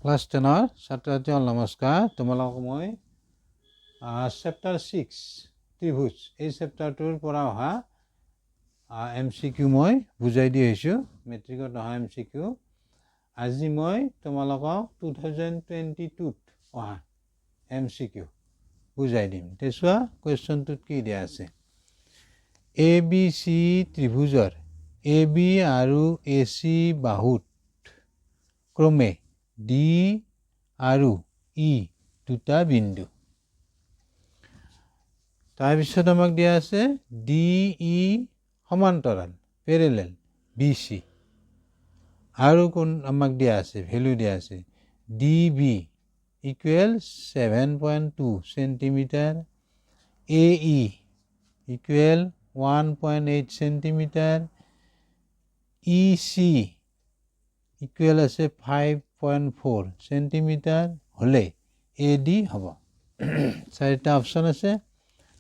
Class 10 ছাত্ৰ-ছাত্ৰীসকল নমস্কাৰ। তোমালোকক মই চেপ্টাৰ 6 ত্ৰিভুজ এই চেপ্টাৰটোৰ পৰা অহা MCQ মই বুজাই দি আহিছোঁ। মেট্ৰিকত অহা MCQ আজি মই তোমালোকক 2022ত অহা MCQ বুজাই দিম। চোৱা কুৱেশ্যনটোত কি দিয়া আছে। ABC ত্ৰিভুজৰ AB আৰু AC বাহুত ক্ৰমে D আৰু E দুটা বিন্দু। তাৰপিছত আমাক দিয়া আছে DE সমান্তৰাল পেৰেলেল BC আৰু কোন আমাক দিয়া আছে ভ্যালু দিয়া আছে DB equal 7.2 centimetre, AE equal 1.8 centimetre, EC equal আছে 5.4 সেন্টিমিটাৰ হলে AD হ'ব। চাৰিটা অপশন আছে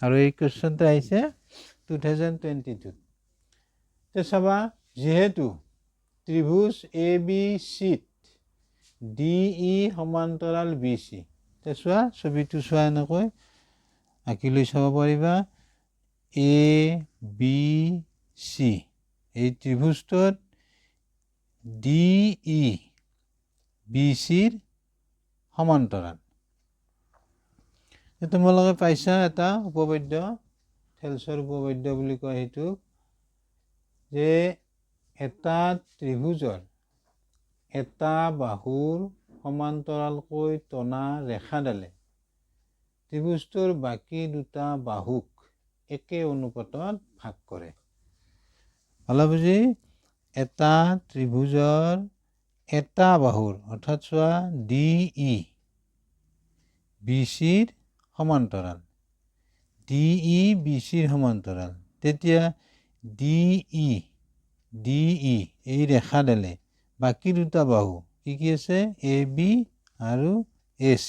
আৰু এই কোৱেশ্যনটো আহিছে 2022ত। চাবা যেহেতু ত্ৰিভুজ ABCত DE সমান্তৰাল BC। চোৱা ছবিটো চোৱা এনেকৈ আঁকি লৈ চাব পাৰিবা। ABC এই ত্ৰিভুজটোত DE BCৰ সমান্তৰাল। তোমালোকে পাইছা এটা উপপাদ্য, থেলছৰ উপপাদ্য বুলি কয় সেইটো, যে এটা ত্ৰিভুজৰ এটা বাহুৰ সমান্তৰালকৈ টনা ৰেখাডালে ত্ৰিভুজটোৰ বাকী দুটা বাহুক একে অনুপাতত ভাগ কৰে। ভালো বুজি এটা ত্ৰিভুজৰ এটা বাহুৰ অৰ্থাৎ চোৱা DE BCৰ সমান্তৰাল, DE BCৰ সমান্তৰাল, তেতিয়া DE এই ৰেখাডালে বাকী দুটা বাহু কি আছে AB আৰু AC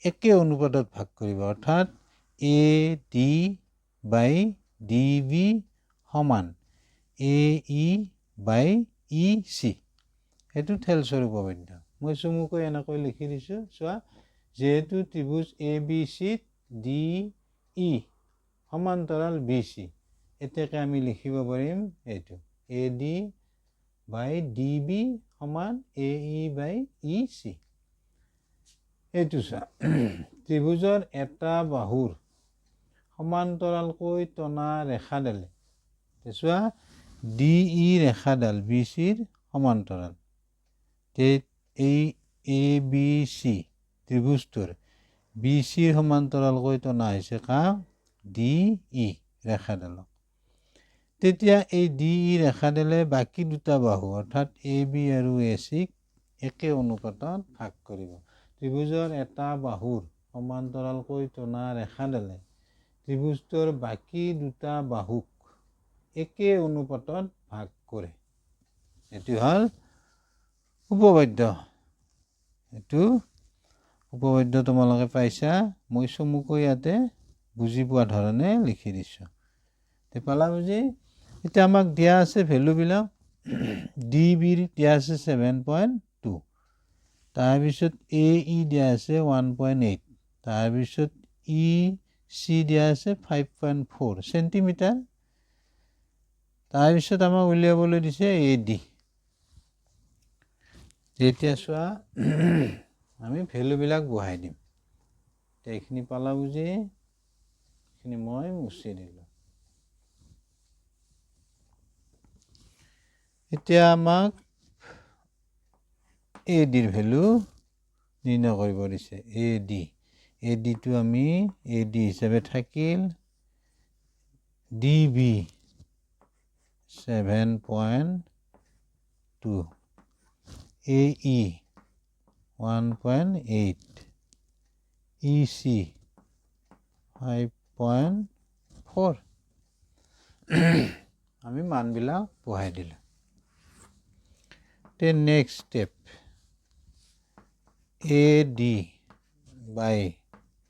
একে অনুপাতত ভাগ কৰিব। অৰ্থাৎ AD বাই DB সমান AE বাই EC। সেইটো থেলছৰ উপপাদ্য। মই চমুকৈ এনেকৈ লিখি দিছোঁ। চোৱা যেহেতু ত্ৰিভুজ ABCত DE সমান্তৰাল BC, এতিয়াকে আমি লিখিব পাৰিম এইটো AD বাই DB সমান AE বাই EC। এইটো চোৱা ত্ৰিভুজৰ এটা বাহুৰ সমান্তৰালকৈ টনা ৰেখাডালে চোৱা DE ৰেখাডাল BCৰ সমান্তৰাল। এই ABC ত্ৰিভুজটোৰ BCৰ সমান্তৰালকৈ টনা হৈছে কাক DE ৰেখাডালক। তেতিয়া এই DE ৰেখাডালে বাকী দুটা বাহু অৰ্থাৎ AB আৰু ACক একে অনুপাতত ভাগ কৰিব। ত্ৰিভুজৰ এটা বাহুৰ সমান্তৰালকৈ টনা ৰেখাডালে ত্ৰিভুজটোৰ বাকী দুটা বাহুক একে অনুপাতত ভাগ কৰে। এটি হল উপপাদ্য। এইটো উপপাদ্য তোমালোকে পাইছা। মই চমুকৈ ইয়াতে বুজি পোৱা ধৰণে লিখি দিছোঁ। পালা বুজি। এতিয়া আমাক দিয়া আছে ভ্যালুবিলাক। DBৰ দিয়া আছে 7.2, তাৰপিছত AE দিয়া আছে 1.8, তাৰপিছত EC দিয়া আছে 5.4 সেন্টিমিটাৰ, তাৰপিছত আমাক উলিয়াবলৈ দিছে AD। যেতিয়া চোৱা আমি ভ্যালুবিলাক বহাই দিম। এইখিনি পালা বুজি, এইখিনি মই মুছি দিলোঁ। এতিয়া আমাক ADৰ ভ্যালু নিৰ্ণয় কৰিব দিছে। ADটো আমি AD হিচাপে থাকিল DB 7.2, AE 1.8, EC 5.4। আমি মানবিলাক বহাই দিলোঁ। নেক্সট স্টেপ AD বাই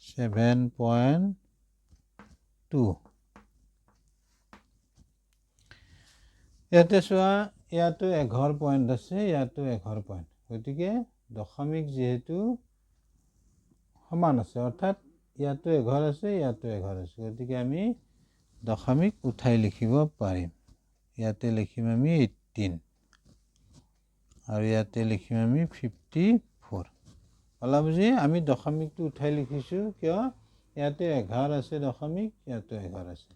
7.2। ইয়াতে চোৱা ইয়াতো 11 পইণ্ট আছে, ইয়াতো 11 পইণ্ট, গতিকে দশমিক যেহেতু সমান আছে অৰ্থাৎ ইয়াতো এঘৰ আছে ইয়াতো এঘৰ আছে গতিকে আমি দশমিক উঠাই লিখিব পাৰিম ইয়াতে লিখিম আমি 18 আৰু ইয়াতে লিখিম আমি 54 পালা বুজি আমি দশমিকটো উঠাই লিখিছো কিয় ইয়াতে এঘৰ আছে দশমিক ইয়াতো এঘৰ আছে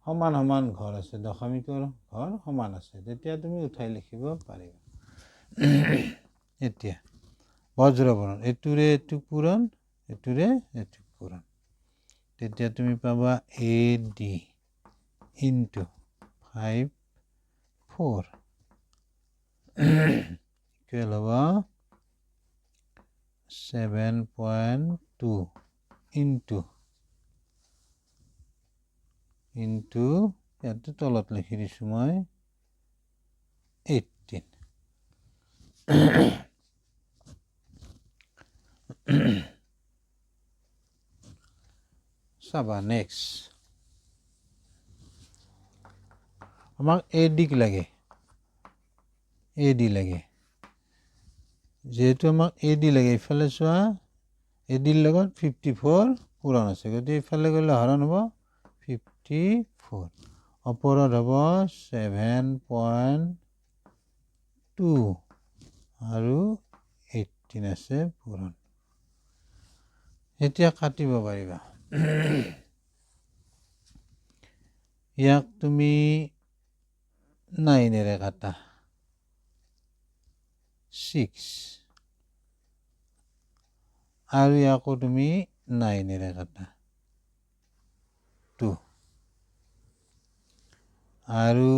সমান সমান ঘৰ আছে দশমিকৰ ঘৰ সমান আছে তেতিয়া তুমি উঠাই লিখিব পাৰিবা এতিয়া বজ্ৰবৰ্ণ এটুৰে এটু পূৰণ এটুৰে এটু পূৰণ তেতিয়া তুমি পাবা AD into 5 4 equal হবা 7.2 into ইয়াতে তলত লিখি দিছো মই 18 চাবা নেক্সট আমাক AD লাগে AD লাগে যেহেতু আমাক AD লাগে ইফালে চোৱা AD ৰ লগত 54 পূৰণ আছে গতিকে ইফালে গ'লে হৰণ হ'ব 54 ওপৰত হ'ব 7.2 আৰু 18 আছে পূৰণ এতিয়া কাটিব পাৰিবা ইয়াক তুমি 9 এৰে কাটা 6 আৰু ইয়াকো তুমি 9 এৰে কাটা 2 আৰু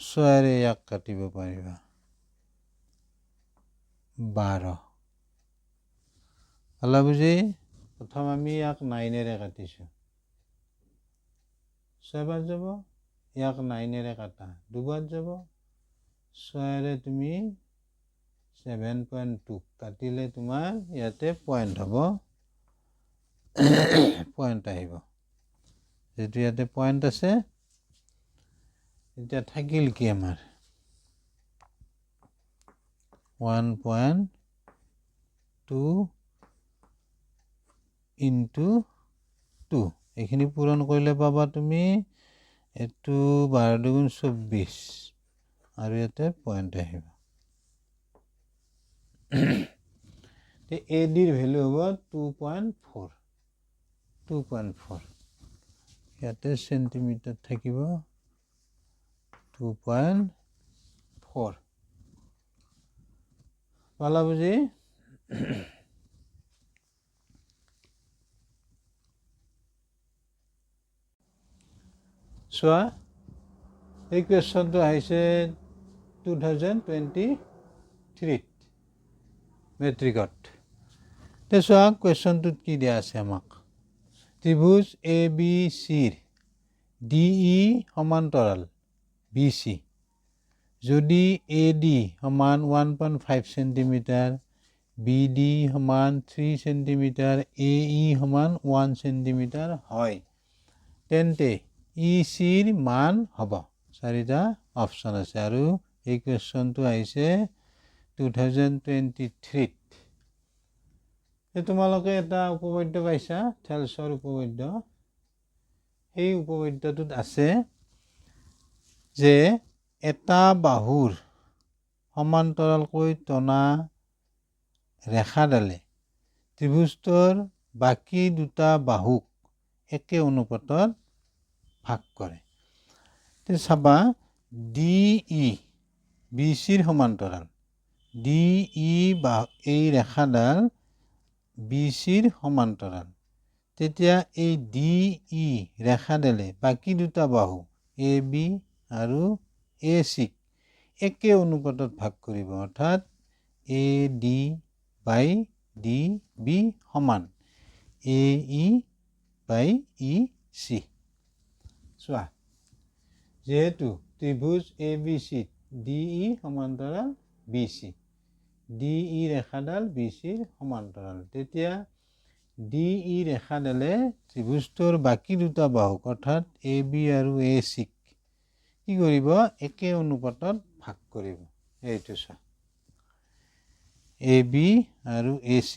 6 এৰে ইয়াক কাটিব পাৰিবা 12 পালা বুজি প্ৰথম আমি ইয়াক 9 এৰে কাটিছো 6 বাৰ যাব ইয়াক 9 এৰে কাটা দুবাৰ যাব 6 এৰে তুমি 7.2 কাটিলে তোমাৰ ইয়াতে পয়েন্ট হ'ব পয়েন্ট আহিব যেটো ইয়াতে পয়েন্ট আছে এতিয়া থাকিল কি আমাৰ 1.2 into 2 এইখিনি পূৰণ কৰিলে পাবা তুমি এটো 12 দুগুণ 24 আৰু ইয়াতে পয়েন্ট আহিব তে AD ৰ ভ্যালু হ'ব 2.4 ইয়াতে সেন্টিমিটাৰ থাকিব 2.4 পালা বুজি চোৱা এই কোৱেশ্চনটো আহিছে 2023 মেট্ৰিকত তে চোৱা কোৱেশ্চনটোত কি দিয়া আছে আমাক ত্ৰিভুজ ABC ৰ DE সমান্তৰাল BC যদি AD সমান 1.5 সেন্টিমিটার BD সমান 3 সেন্টিমিটার AE সমান 1 সেন্টিমিটার হয় তেন্তে EC ৰ মান হ'ব চাৰিটা অপচন আছে আৰু এই কোৱেশ্চনটো আহিছে 2023 তে তোমালোকে এটা উপপাদ্য পাইছা থেলছৰ উপপাদ্য এই উপপাদ্যটোত আছে যে এটা বাহুৰ সমান্তৰালকৈ টনা ৰেখাডালে ত্ৰিভুজটোৰ বাকি দুটা বাহুক একে অনুপাতত ভাগ কৰে তে চাবা DE BC ৰ সমান্তৰাল DE বা এই ৰেখাডাল BC ৰ সমান্তৰাল তেতিয়া এই DE ৰেখাডালে বাকি দুটা বাহু AB আৰু AC একে অনুপাতত ভাগ কৰিব অৰ্থাৎ AD by DB সমান AE by EC চোৱা যেহেতু ত্ৰিভুজ ABC DE সমান্তৰাল BC DE ৰেখাডাল BC ৰ সমান্তৰাল তেতিয়া DE ৰেখাডালে ত্ৰিভুজটোৰ বাকি দুটা বাহুক অৰ্থাৎ AB আৰু AC কি কৰিব একে অনুপাতত ভাগ কৰিব এইটো চোৱা AB আৰু AC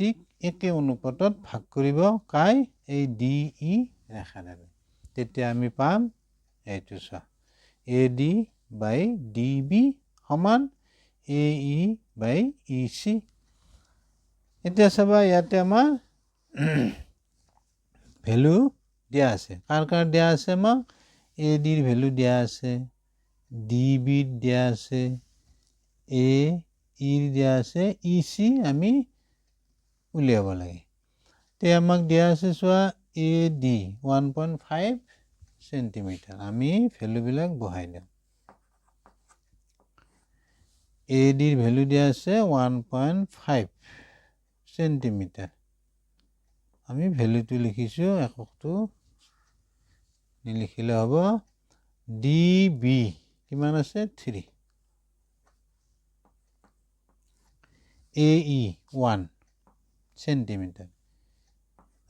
একে অনুপাতত ভাগ কৰিব কাই এই DE ৰেখাডালে তেতিয়া আমি পাম এইটো চোৱা AD by DB সমান AE by EC এতিয়া চাবা ইয়াতে আমাৰ ভ্যালু দিয়া আছে কাৰ দিয়া আছে আমাক AD ৰ ভ্যালু দিয়া আছে DB ৰ দিয়া আছে AE ৰ দিয়া আছে EC আমি উলিয়াব লাগে তে আমাক দিয়া আছে চোৱা AD 1.5 সেন্টিমিটাৰ আমি ভ্যালু বিলাক বহাই দিম AD ৰ ভ্যালু দিয়া আছে 1.5 সেন্টিমিটার আমি ভ্যালুটো লিখিছো এককটো নিলিখিলে হ'ব DB কিমান আছে 3 AE 1 সেন্টিমিটার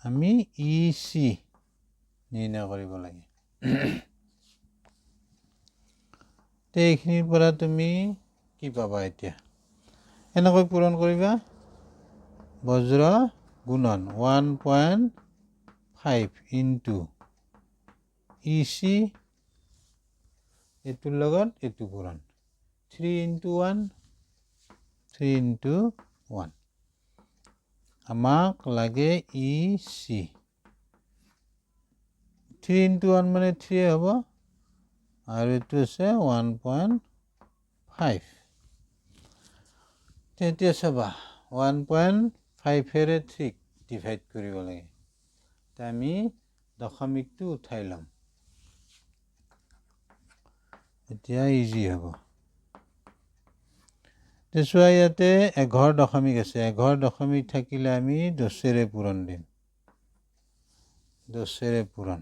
আমি EC নিৰ্ণয় কৰিব লাগে তে এইখিনিৰ পৰা তুমি কি পাবা এতিয়া এনেকৈ পূৰণ কৰিবা বজ্ৰ গুণন 1.5 into EC এটোৰ লগত এটো পূৰণ 3 into 1 3 into 1 আমাক লাগে EC 3 into 1 মানে 3 হ'ব আৰু এটো আছে 1.5 তেতিয়া চাবা 1.5 এৰে 3 ডিভাইড কৰিব লাগে তে আমি দশমিকটো উঠাই লম এতিয়া ইজি হ'ব তে চোৱা ইয়াতে 11 দশমিক আছে 11 দশমিক থাকিলে আমি 10 এৰে পূৰণ দিম 10 এৰে পূৰণ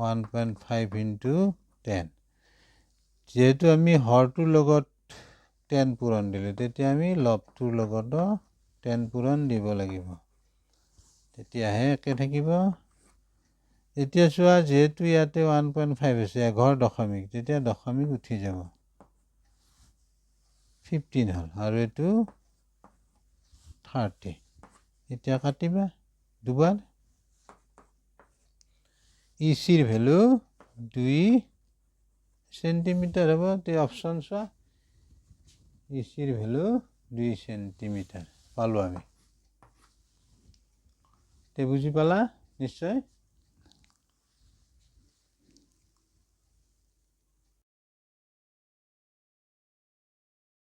1.5 into 10 যেহেতু আমি হৰটোৰ লগত 10 পূৰণ দিলে তেতিয়া আমি লবটোৰ লগত 10 পূৰণ দিব লাগিব তেতিয়াহে একে থাকিব এতিয়া চোৱা যেহেতু ইয়াতে 1.5 আছে 11 দশমিক তেতিয়া দশমিক উঠি যাব 15 হল আৰু এটো 30 এতিয়া কাটিবা দুবাৰ EC ৰ ভ্যালু 2 সেন্টিমিটাৰ হ'ব তে অপশন চোৱা EC ৰ ভ্যালু 2 সেন্টিমিটাৰ পালো আমি তে বুজি পালা নিশ্চয়